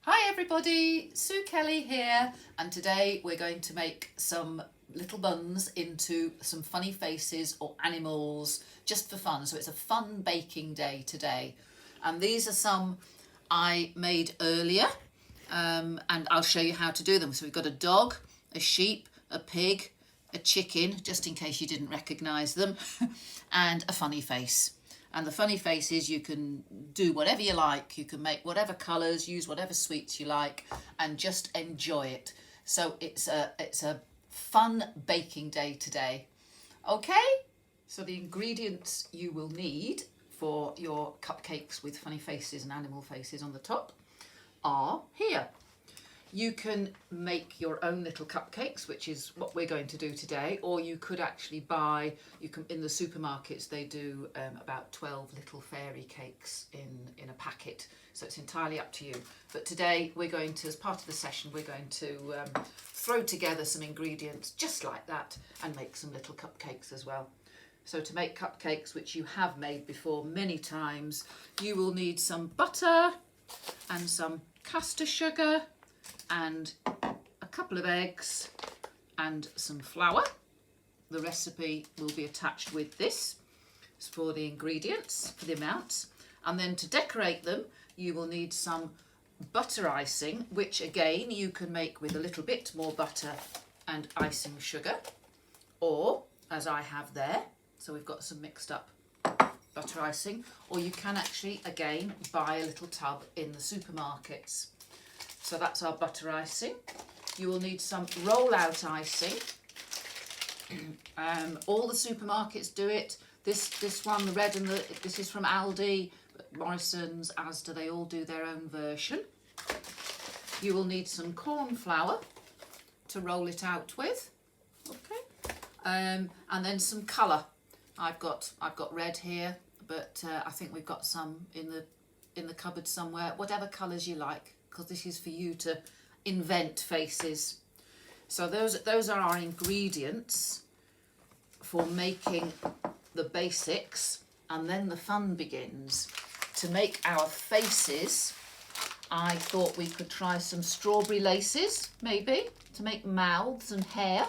Hi everybody, Sue Kelly here, and today we're going to make some little buns into some funny faces or animals just for fun. So it's a fun baking day today, and these are some I made earlier, and I'll show you how to do them. So we've got a dog, a sheep, a pig, a chicken, just in case you didn't recognise them, and a funny face. And the funny faces, you can do whatever you like. You can make whatever colours, use whatever sweets you like, and just enjoy it. So it's a fun baking day today. Okay, so the ingredients you will need for your cupcakes with funny faces and animal faces on the top are here. You can make your own little cupcakes, which is what we're going to do today, or you could actually buy, in the supermarkets they do about 12 little fairy cakes in a packet, so it's entirely up to you. But today we're going to, as part of the session, we're going to throw together some ingredients just like that and make some little cupcakes as well. So to make cupcakes, which you have made before many times, you will need some butter and some caster sugar and a couple of eggs and some flour. The recipe will be attached with this for the ingredients, for the amounts. And then to decorate them, you will need some butter icing, which again you can make with a little bit more butter and icing sugar, or as I have there, so we've got some mixed up butter icing, or you can actually again buy a little tub in the supermarkets. So that's our butter icing. You will need some roll-out icing. All the supermarkets do it. This one, the red and this is from Aldi, Morrison's, Asda, they all do their own version. You will need some corn flour to roll it out with. Okay. And then some colour. I've got red here, but I think we've got some in the cupboard somewhere. Whatever colours you like, because this is for you to invent faces. So those are our ingredients for making the basics, and then the fun begins. To make our faces, I thought we could try some strawberry laces, maybe, to make mouths and hair.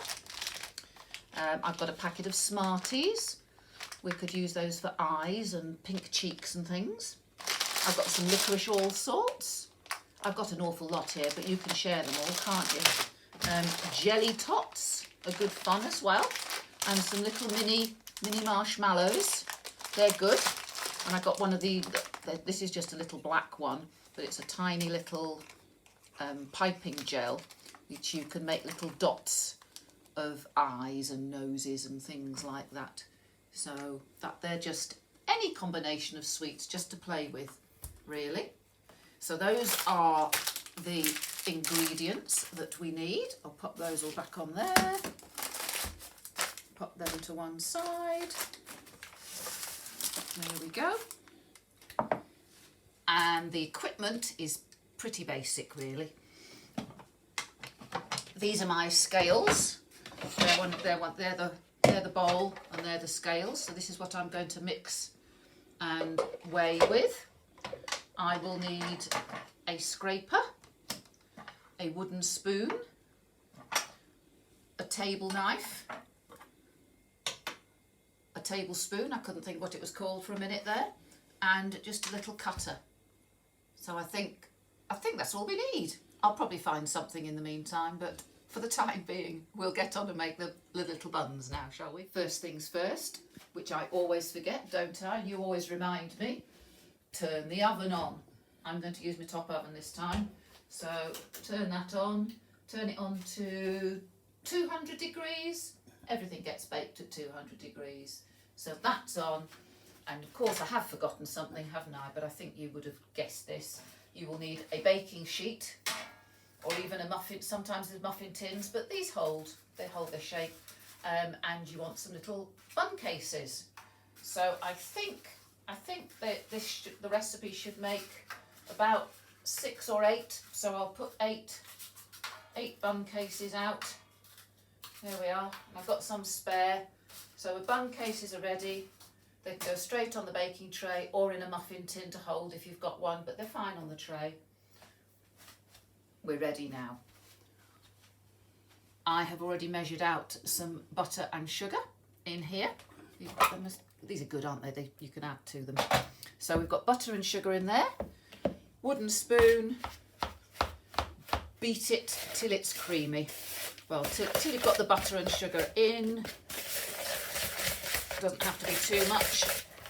I've got a packet of Smarties. We could use those for eyes and pink cheeks and things. I've got some licorice all sorts. I've got an awful lot here, but you can share them all, can't you? Jelly tots are good fun as well. And some little mini marshmallows. They're good. And I got one of this is just a little black one, but it's a tiny little piping gel, which you can make little dots of eyes and noses and things like that. So that they're just any combination of sweets just to play with, really. So those are the ingredients that we need. I'll pop those all back on there. Pop them to one side. There we go. And the equipment is pretty basic, really. These are my scales. They're the bowl and they're the scales. So this is what I'm going to mix and weigh with. I will need a scraper, a wooden spoon, a table knife, a tablespoon, I couldn't think what it was called for a minute there, and just a little cutter. So I think that's all we need. I'll probably find something in the meantime, but for the time being, we'll get on and make the little buns now, shall we? First things first, which I always forget, don't I? You always remind me. Turn the oven on. I'm going to use my top oven this time. So turn that on. Turn it on to 200 degrees. Everything gets baked at 200 degrees. So that's on. And of course I have forgotten something, haven't I? But I think you would have guessed this. You will need a baking sheet, or even a muffin. Sometimes there's muffin tins, but these hold their shape. And you want some little bun cases. So I think that the recipe should make about 6 or 8. So I'll put eight bun cases out. There we are. I've got some spare. So the bun cases are ready. They can go straight on the baking tray or in a muffin tin to hold if you've got one, but they're fine on the tray. we're ready now. I have already measured out some butter and sugar in here. You've got them these are good, aren't they? You can add to them. So we've got butter and sugar in there. Wooden spoon. Beat it till it's creamy. Well, till you've got the butter and sugar in. Doesn't have to be too much.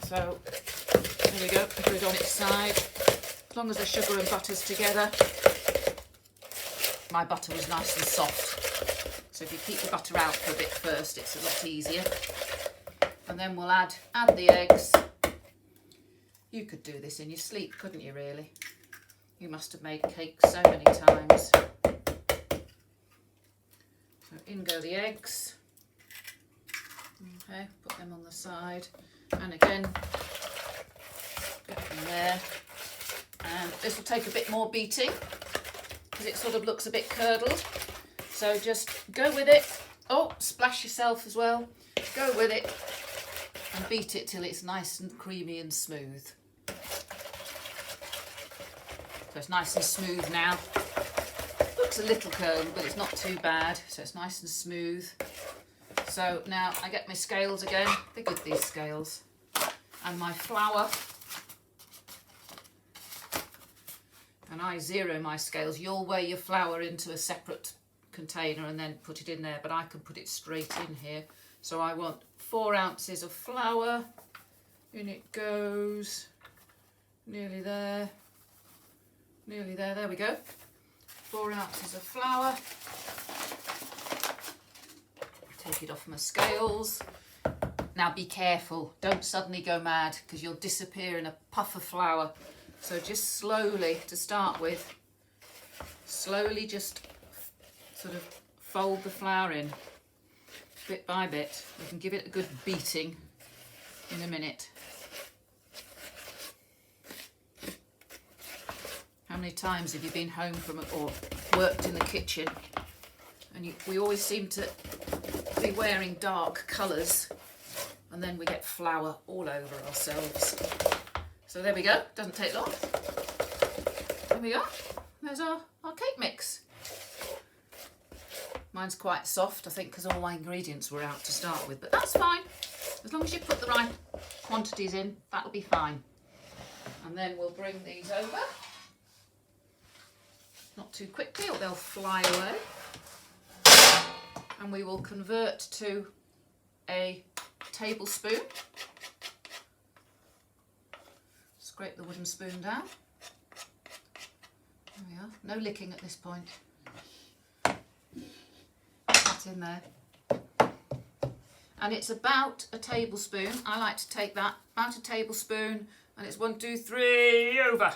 So there we go. Put it on its side. As long as the sugar and butter's together. My butter was nice and soft. So if you keep the butter out for a bit first, it's a lot easier. And then we'll add the eggs. You could do this in your sleep, couldn't you, really? You must have made cakes so many times. So in go the eggs. Okay, put them on the side. And again, put them there. And this will take a bit more beating because it sort of looks a bit curdled. So just go with it. Oh, splash yourself as well. Go with it and beat it till it's nice and creamy and smooth. So it's nice and smooth now. Looks a little curdled, but it's not too bad. So it's nice and smooth. So now I get my scales again. They're good, these scales. And my flour. And I zero my scales. You'll weigh your flour into a separate container and then put it in there, but I can put it straight in here. So I want 4 ounces of flour. In it goes. Nearly there. Nearly there. There we go. 4 ounces of flour. Take it off my scales. Now be careful. Don't suddenly go mad because you'll disappear in a puff of flour. So just slowly, to start with, slowly just sort of fold the flour in bit by bit. You can give it a good beating in a minute. How many times have you been home from or worked in the kitchen and we always seem to be wearing dark colours and then we get flour all over ourselves. So there we go, doesn't take long. There we go, there's our cake mix. Mine's quite soft, I think, because all my ingredients were out to start with, but that's fine. As long as you put the right quantities in, that'll be fine. And then we'll bring these over. Not too quickly or they'll fly away. And we will convert to a tablespoon. Scrape the wooden spoon down. There we are. No licking at this point. That in there. And it's about a tablespoon. I like to take that, about a tablespoon, and it's 1, 2, 3, over.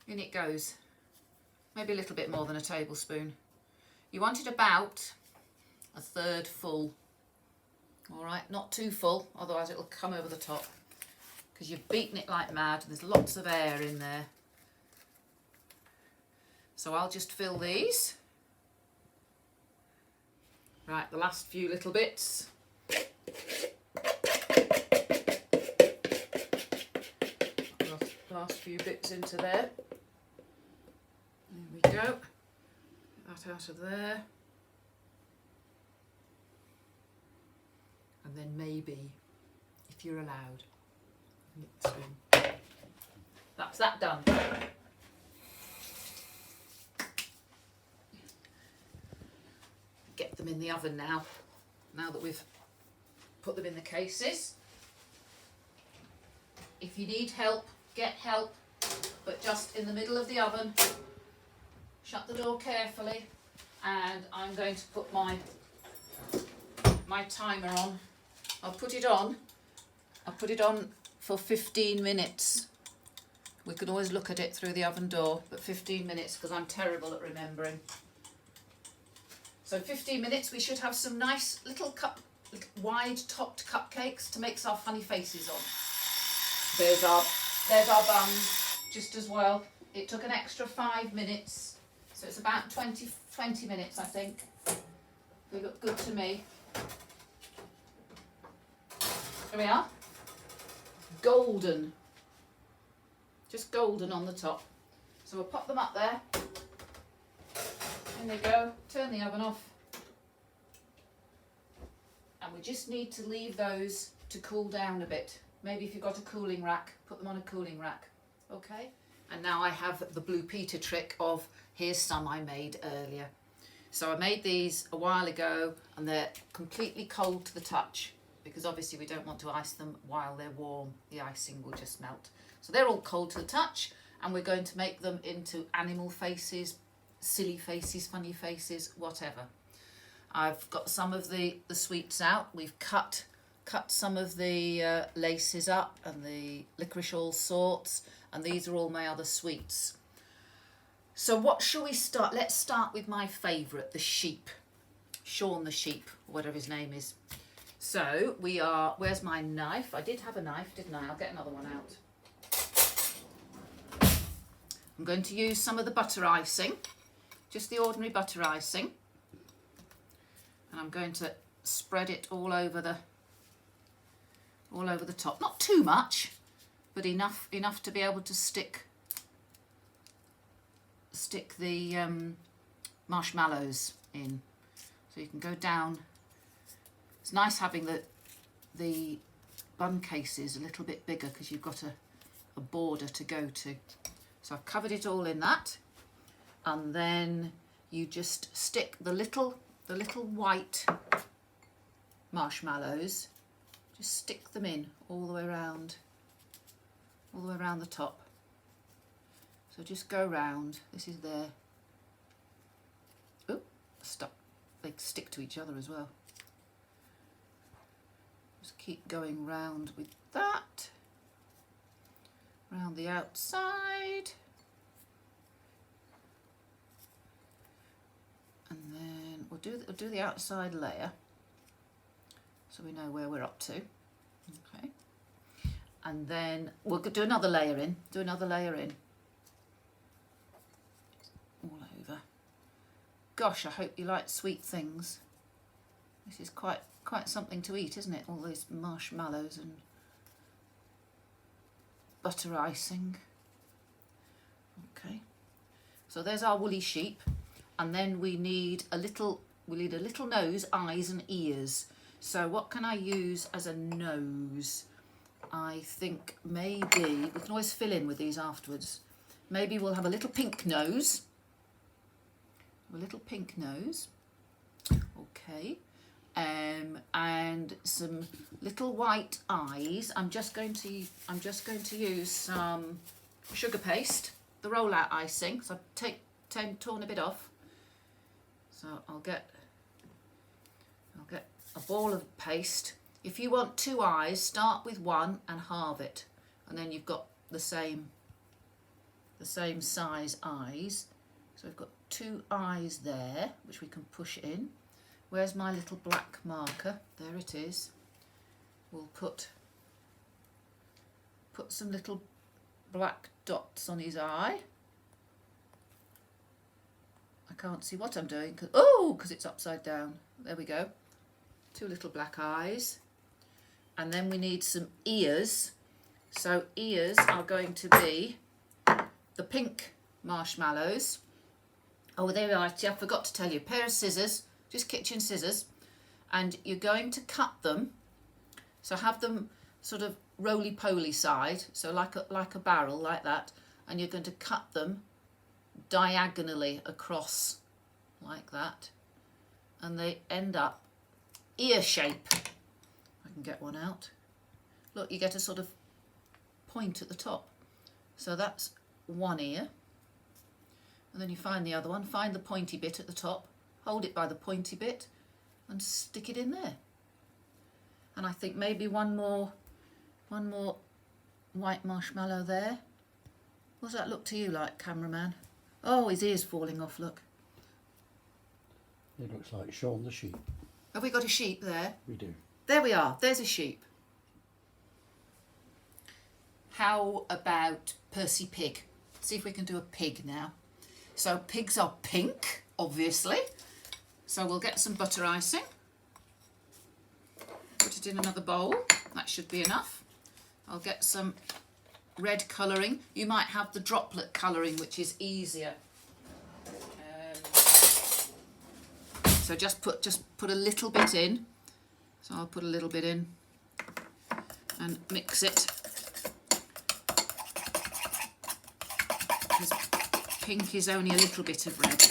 In it goes. Maybe a little bit more than a tablespoon. You want it about a third full. All right, not too full, otherwise it'll come over the top. Because you've beaten it like mad, and there's lots of air in there. So I'll just fill these. Right, the last few little bits. Last few bits into there. There we go. Get that out of there. And then maybe, if you're allowed, that's that done. Get them in the oven now that we've put them in the cases. If you need help, get help, but just in the middle of the oven. Shut the door carefully, and I'm going to put my timer on. I'll put it on for 15 minutes. We can always look at it through the oven door, but 15 minutes because I'm terrible at remembering. So 15 minutes we should have some nice little wide topped cupcakes to make our funny faces on. There's our buns just as well. It took an extra 5 minutes, so it's about 20 minutes I think. They look good to me. There we are. Golden. Just golden on the top. So we'll pop them up there. In they go. Turn the oven off. And we just need to leave those to cool down a bit. Maybe if you've got a cooling rack, put them on a cooling rack. Okay? And now I have the Blue Peter trick of, here's some I made earlier. So I made these a while ago and they're completely cold to the touch because obviously we don't want to ice them while they're warm. The icing will just melt. So they're all cold to the touch and we're going to make them into animal faces, silly faces, funny faces, whatever. I've got some of the sweets out. We've cut some of the laces up and the licorice all sorts, and these are all my other sweets. So what shall we start? Let's start with my favourite, the sheep. Sean the sheep, whatever his name is. So we are, where's my knife? I did have a knife, didn't I? I'll get another one out. I'm going to use some of the butter icing, just the ordinary butter icing. And I'm going to spread it all over the top. Not too much, but enough to be able to stick the marshmallows in. So you can go down. It's nice having the bun cases a little bit bigger because you've got a border to go to. So I've covered it all in that, and then you just stick the little white marshmallows, just stick them in all the way around the top. So just go round. This is there. Oh, stuck. They stick to each other as well. Just keep going round with that. Round the outside. And then we'll do the outside layer so we know where we're up to. Okay. And then we'll do another layer in. All over. Gosh, I hope you like sweet things. This is quite something to eat, isn't it? All these marshmallows and butter icing. Okay. So there's our woolly sheep. And then we need a little nose, eyes and ears. So what can I use as a nose? I think maybe, we can always fill in with these afterwards. Maybe we'll have a little pink nose. Okay. And some little white eyes. I'm just going to use some sugar paste, the rollout icing. So I've torn a bit off. So I'll get a ball of paste. If you want two eyes, start with one and halve it, and then you've got the same size eyes. So we've got two eyes there, which we can push in. Where's my little black marker? There it is. We'll put some little black dots on his eye. I can't see what I'm doing because it's upside down. There we go. Two little black eyes. And then we need some ears. So ears are going to be the pink marshmallows. Oh, there we are. I forgot to tell you. A pair of scissors, just kitchen scissors, and you're going to cut them. So have them sort of roly-poly side, so like a barrel, like that, and you're going to cut them diagonally across like that, and they end up ear shape. I can get one out. Look, you get a sort of point at the top. So that's one ear. And then you find the other one, find the pointy bit at the top, hold it by the pointy bit and stick it in there. And I think maybe one more white marshmallow there. What does that look to you like, cameraman? Oh, his ear's falling off, look. It looks like Sean the sheep. Have we got a sheep there? We do. There we are, there's a sheep. How about Percy Pig? See if we can do a pig now. So pigs are pink, obviously. So we'll get some butter icing. Put it in another bowl. That should be enough. I'll get some red colouring. You might have the droplet colouring, which is easier. So just put a little bit in. So I'll put a little bit in and mix it. Because pink is only a little bit of red.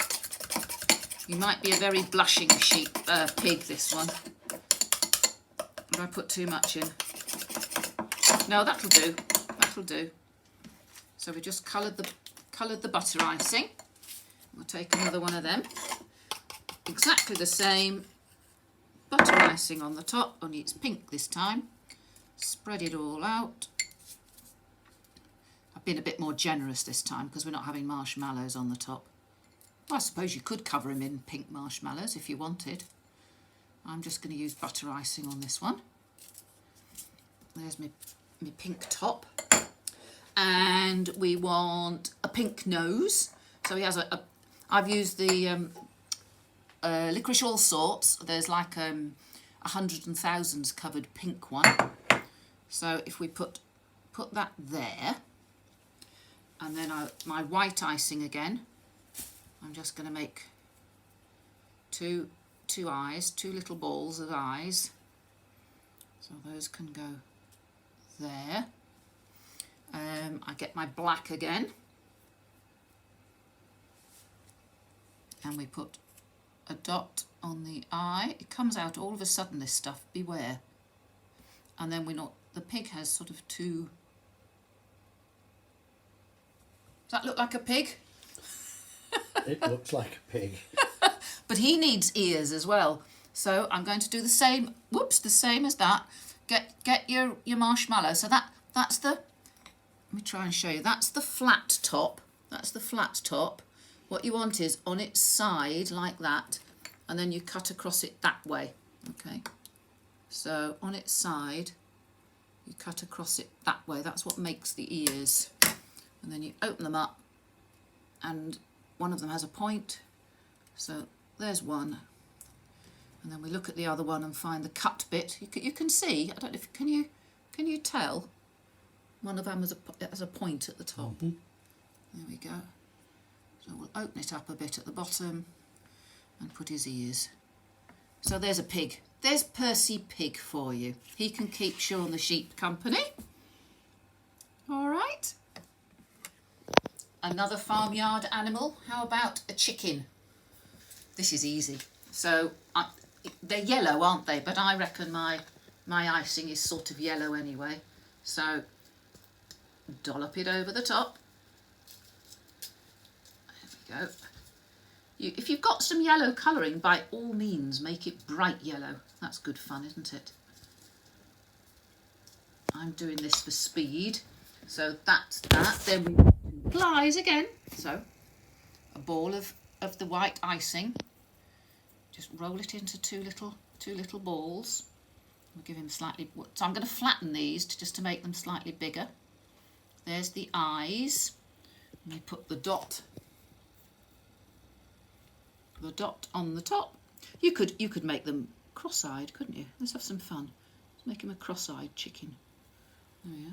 You might be a very blushing pig, this one. If I put too much in. No, that'll do. That'll do. So we just coloured the butter icing. We'll take another one of them. Exactly the same. Butter icing on the top, only it's pink this time. Spread it all out. I've been a bit more generous this time because we're not having marshmallows on the top. Well, I suppose you could cover them in pink marshmallows if you wanted. I'm just going to use butter icing on this one. There's my pink top. And we want a pink nose. So he has I've used the licorice all sorts. There's like 100 and thousands covered pink one. So if we put that there, and then my white icing again, I'm just going to make two eyes, two little balls of eyes. So those can go there. I get my black again, and we put a dot on the eye. It comes out all of a sudden, this stuff, beware. And then the pig has sort of two. Does that look like a pig? It looks like a pig. But he needs ears as well. So I'm going to do the same, the same as that. Get your marshmallow. So that's the, let me try and show you. That's the flat top. That's the flat top. What you want is on its side like that, and then you cut across it that way. Okay. So on its side, you cut across it that way. That's what makes the ears. And then you open them up, and one of them has a point. So there's one. And then we look at the other one and find the cut bit. You can see, I don't know if, can you tell? One of them has a point at the top. Mm-hmm. There we go. So we'll open it up a bit at the bottom and put his ears. So there's a pig. There's Percy Pig for you. He can keep Shaun the Sheep company. All right. Another farmyard animal. How about a chicken? This is easy. So they're yellow, aren't they? But I reckon my icing is sort of yellow anyway. So dollop it over the top. There we go. If you've got some yellow colouring, by all means make it bright yellow. That's good fun, isn't it? I'm doing this for speed. So that's that. Then we want little eyes again. So a ball of the white icing. Just roll it into two little balls. We'll give him slightly. So I'm going to flatten these just to make them slightly bigger. There's the eyes. And you put the dot on the top. You could make them cross-eyed, couldn't you? Let's have some fun. Let's make him a cross-eyed chicken. Oh yeah.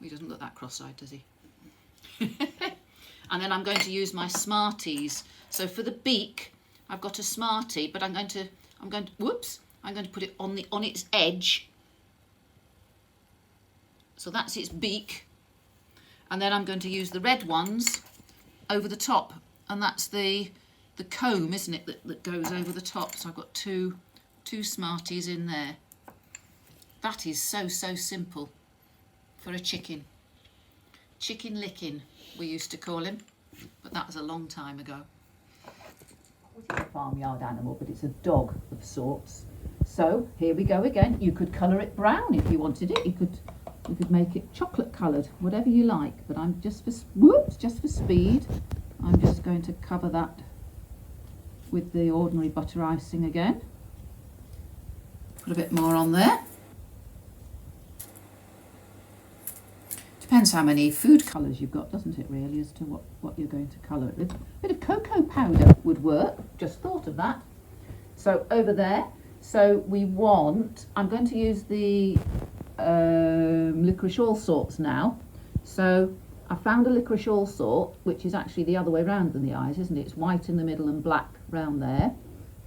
He doesn't look that cross-eyed, does he? And then I'm going to use my Smarties. So for the beak, I've got a Smartie, but I'm going to put it on its edge. So that's its beak. And then I'm going to use the red ones over the top, and that's the comb, isn't it, that goes over the top. So I've got two Smarties in there. That is so simple for a chicken. Chicken licking, we used to call him, but that was a long time ago. It's a farmyard animal, but it's a dog of sorts. So here we go again. You could colour it brown if you wanted it. You could make it chocolate coloured, whatever you like. But I'm just for speed, I'm just going to cover that with the ordinary butter icing again. Put a bit more on there. Depends how many food colours you've got, doesn't it, really, as to what you're going to colour it with. A bit of cocoa powder would work, just thought of that. So over there, so we want, I'm going to use the licorice all sorts now. So I found a licorice all sort, which is actually the other way round than the eyes, isn't it? It's white in the middle and black round there.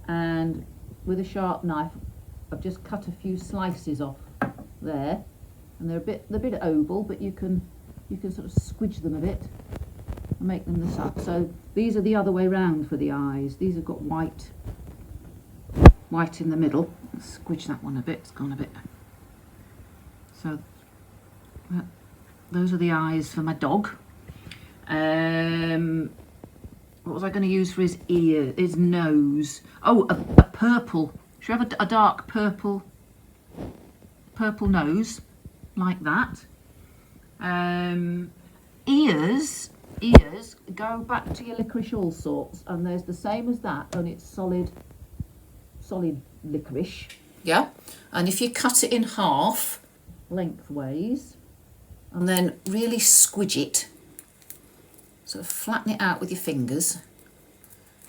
and with a sharp knife I've just cut a few slices off there, and they're a bit oval, but you can sort of squidge them a bit and make them this up. So these are the other way round for the eyes. These have got white in the middle. Let's squidge that one a bit, it's gone a bit. So those are the eyes for my dog. What was I going to use for his ear, his nose? Oh, a purple. Should we have a dark purple nose, like that? Ears go back to your licorice all sorts, and there's the same as that, and it's solid licorice. Yeah, and if you cut it in half lengthways and then really squidge it, sort of flatten it out with your fingers,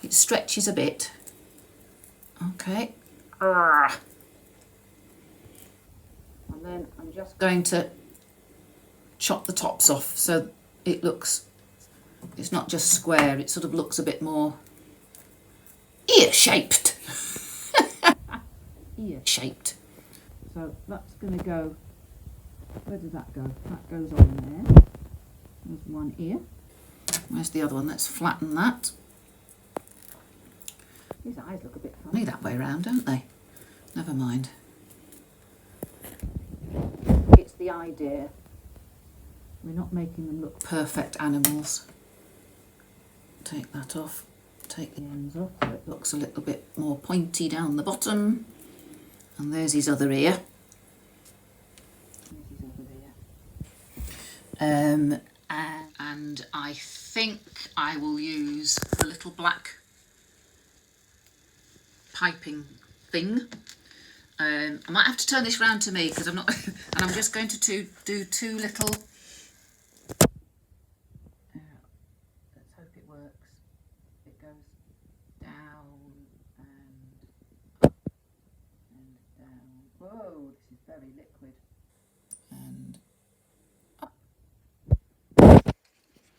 it stretches a bit. Okay. And then I'm just going to chop the tops off so it's not just square, it sort of looks a bit more ear-shaped. Ear-shaped. So that's going to go, where does that go? That goes on there. There's one ear. Where's the other one? Let's flatten that. These eyes look a bit funny that way round, don't they? Never mind. It's the idea. We're not making them look perfect animals. Take that off. Take the ends off so it looks a little bit more pointy down the bottom. And there's his other ear. And I think I will use the little black piping thing. I might have to turn this round to me because I'm not, and I'm just going to do two little. Let's hope it works. It goes down and up and down. Whoa, this is very liquid. And up.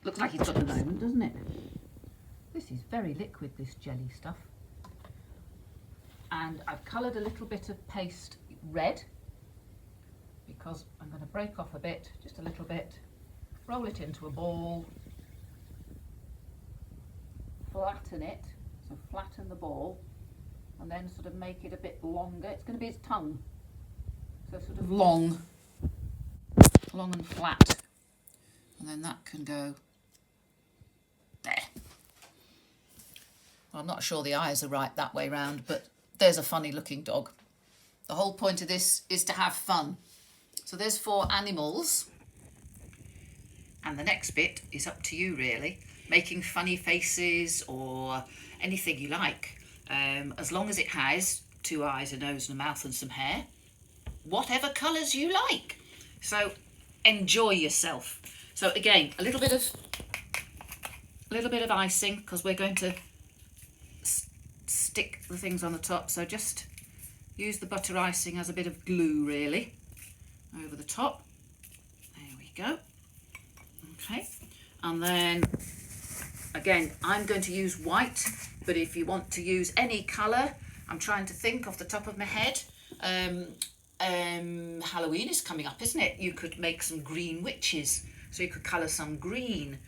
Looks like it's got the moment, doesn't it? This is very liquid, this jelly stuff. And I've coloured a little bit of paste red because I'm going to break off a bit, just a little bit, roll it into a ball, flatten it, so flatten the ball, and then sort of make it a bit longer. It's going to be his tongue, so sort of long and flat, and then that can go there. Well, I'm not sure the eyes are right that way round, but there's a funny looking dog. The whole point of this is to have fun. So there's 4 animals, and the next bit is up to you really, making funny faces or anything you like, as long as it has 2 eyes, a nose and a mouth and some hair, whatever colours you like. So enjoy yourself. So again, a little bit of icing because we're going to stick the things on the top, so just use the butter icing as a bit of glue really over the top. There we go. Okay, and then again I'm going to use white, but if you want to use any colour, I'm trying to think off the top of my head. Halloween is coming up, isn't it? You could make some green witches, so you could colour some green.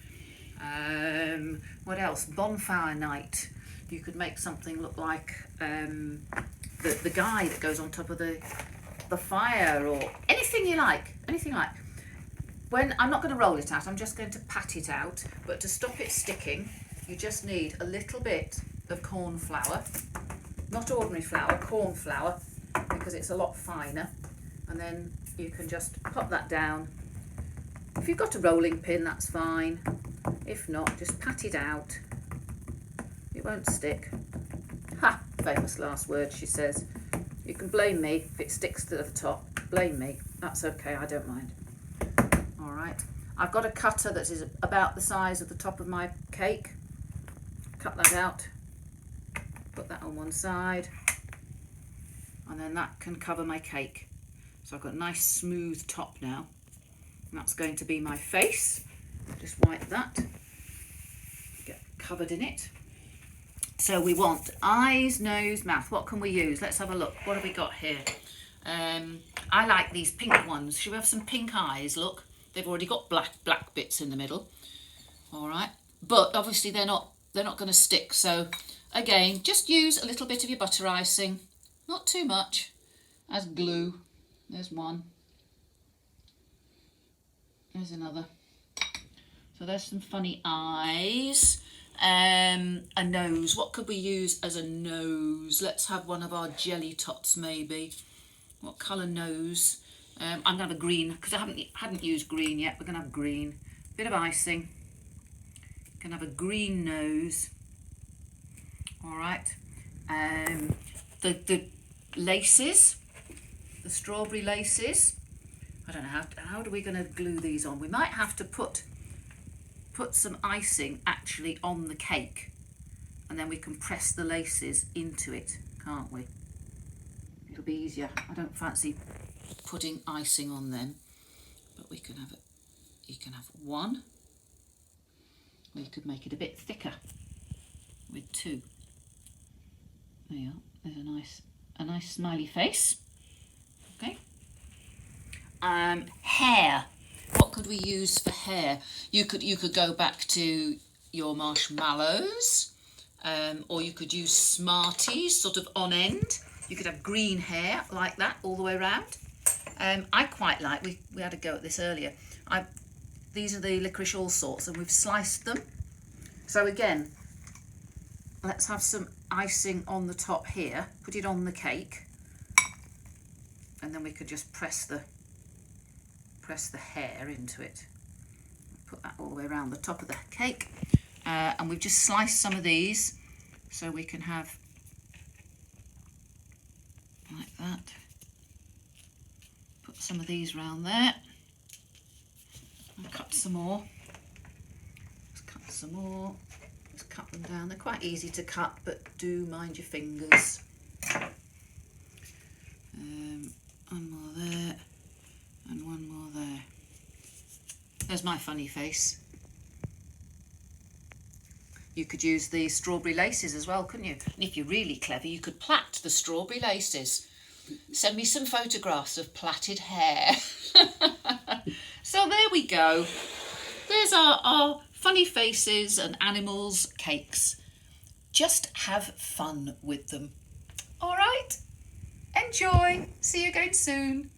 What else? Bonfire night. You could make something look like the guy that goes on top of the fire, or anything you like, anything you like. When I'm not going to roll it out, I'm just going to pat it out, but to stop it sticking, you just need a little bit of corn flour, not ordinary flour, corn flour, because it's a lot finer, and then you can just pop that down. If you've got a rolling pin, that's fine. If not, just pat it out. It won't stick. Ha! Famous last words, she says. You can blame me if it sticks to the top. Blame me. That's okay, I don't mind. Alright. I've got a cutter that is about the size of the top of my cake. Cut that out. Put that on one side. And then that can cover my cake. So I've got a nice smooth top now. And that's going to be my face. Just wipe that. Get covered in it. So we want eyes, nose, mouth. What can we use? Let's have a look. What have we got here? I like these pink ones. Should we have some pink eyes? Look, they've already got black bits in the middle. All right, but obviously they're not going to stick. So again, just use a little bit of your butter icing, not too much, as glue. There's one. There's another. So there's some funny eyes. A nose. What could we use as a nose? Let's have one of our jelly tots maybe. What colour nose? I'm going to have a green because I hadn't used green yet. We're going to have green. Bit of icing. Going to have a green nose. All right. The laces, the strawberry laces. I don't know how are we going to glue these on? We might have to put some icing actually on the cake, and then we can press the laces into it, can't we? It'll be easier. I don't fancy putting icing on them, but we can have it. You can have one, or you could make it a bit thicker with two. There you are. There's a nice smiley face. Okay. Hair. What could we use for hair? You could go back to your marshmallows, or you could use Smarties, sort of on end. You could have green hair like that all the way around. I quite like, we had a go at this earlier. These are the licorice all sorts, and we've sliced them. So again, let's have some icing on the top here. Put it on the cake, and then we could just press the hair into it. Put that all the way around the top of the cake, and we've just sliced some of these so we can have like that. Put some of these round there and cut some more. Let's cut some more. Let's cut them down. They're quite easy to cut, but do mind your fingers. One more there. And one more there. There's my funny face. You could use the strawberry laces as well, couldn't you? And if you're really clever, you could plait the strawberry laces. Send me some photographs of plaited hair. So there we go. There's our funny faces and animals cakes. Just have fun with them. All right? Enjoy. See you again soon.